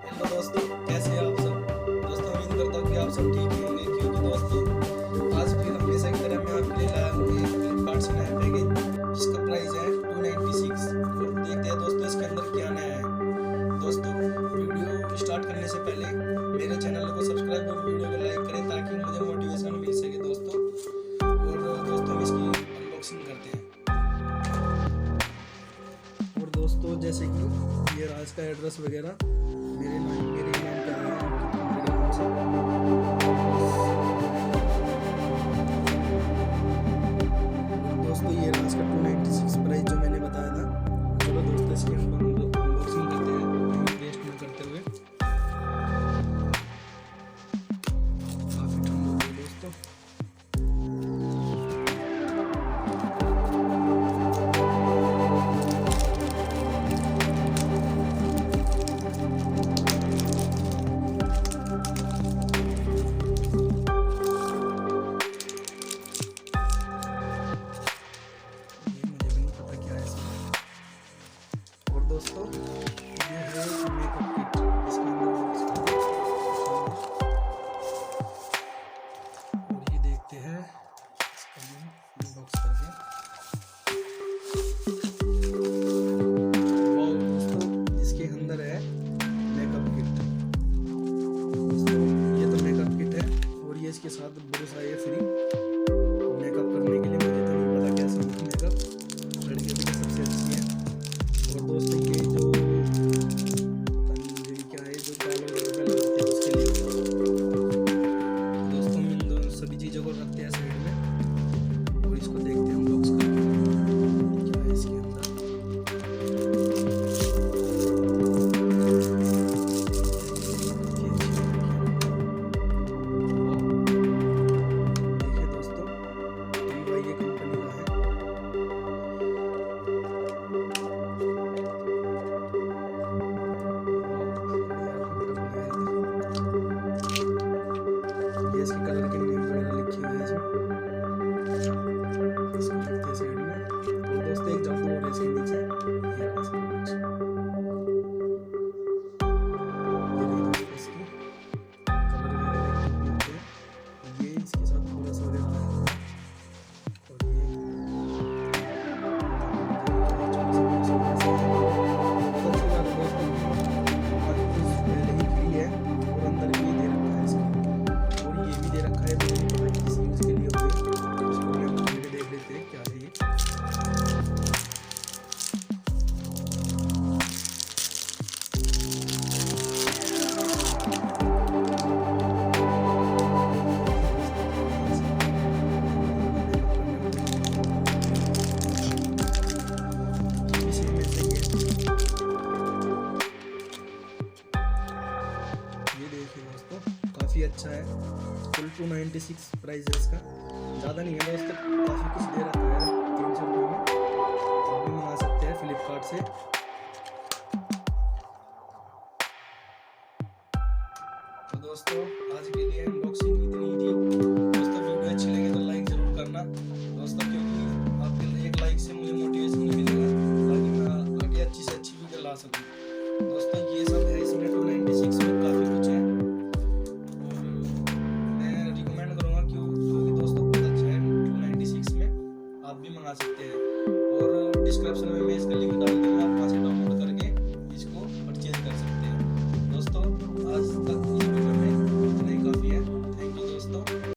Hello दोस्तों, कैसे हैं आप सब। दोस्तों उम्मीद करता हूँ कि आप सब ठीक ही होंगे, क्योंकि दोस्तों आज फिर हमेशा की तरह मैं आपके लिए लाया हूँ एक फ्लिपकार्ट से नया पैकेज जिसका प्राइस है 296। और देखते हैं दोस्तों इसके अंदर क्या नया है। दोस्तों वीडियो स्टार्ट करने से पहले मेरे चैनल को सब्सक्राइब और वीडियो को लाइक करें ताकि मुझे मोटिवेशन मिल सके दोस्तों। और दोस्तों हम इसकी अनबॉक्सिंग करते हैं। और दोस्तों जैसे कि ये राज का एड्रेस वगैरह मेरे नाम पे आया है मेरे नाम से। दोस्तों ये राज का 296 प्राइस जो मैंने बताया था। चलो दोस्तों इसकी अनबॉक्सिंग करते हैं वेस्ट न करते हुए। काफ़ी ठंड हो गई दोस्तों। दोस्तों ये है मेकअप किट, इसके अंदर और ये देखते हैं इसका अनबॉक्स करके। वाओ दोस्तों इसके अंदर है मेकअप किट। दोस्तों ये तो मेकअप किट है और ये इसके साथ ब्रश आई है फ्री मेकअप करने के लिए। मुझे तो नहीं पता कैसा मेकअप, लड़के के लिए सबसे अच्छी है। और दोस्तों ये जो क्या है जो बालों वगैरह लगते हैं उसके लिए दोस्तों हम इन दोनों सभी चीज़ों को रखते हैं साइड में और इसको देखते हैं अनबॉक्स करके क्या है इसके अंदर। देखिए दोस्तों ये कंपनी का है। ये इसके कलर के नेम वगैरह लिखे हुए हैं इसको लिखते हैं साइड में। और दोस्तों एक जादू और इसके नीचे ये रहा सब कुछ। ये देखिए दोस्तों इसकी कलर वगैरह लिखे हैं। ये इसके साथ पूरा सा वगैरह है और ये बहुत अच्छी बात है दोस्तों। और कुछ पहले ही फ्री है और अंदर भी दे रखा है इसके। और ये भी दे रखा है, मुझे नहीं पता किसी यूज़ के लिए होगी। इसको भी हम खोल के देख लेते हैं क्या है ये। इसी में से ये देखिए दोस्तों काफ़ी अच्छा है। फुल 296 प्राइस है इसका, ज़्यादा नहीं है दोस्तों, काफ़ी कुछ दे रखा है 300 रुपये में। आप भी मंगा सकते हैं फ्लिपकार्ट से। तो दोस्तों आज के लिए अनबॉक्सिंग इतनी ही थी। दोस्तों वीडियो अच्छी लगी तो लाइक ज़रूर करना दोस्तों, क्योंकि आपके एक लाइक से मुझे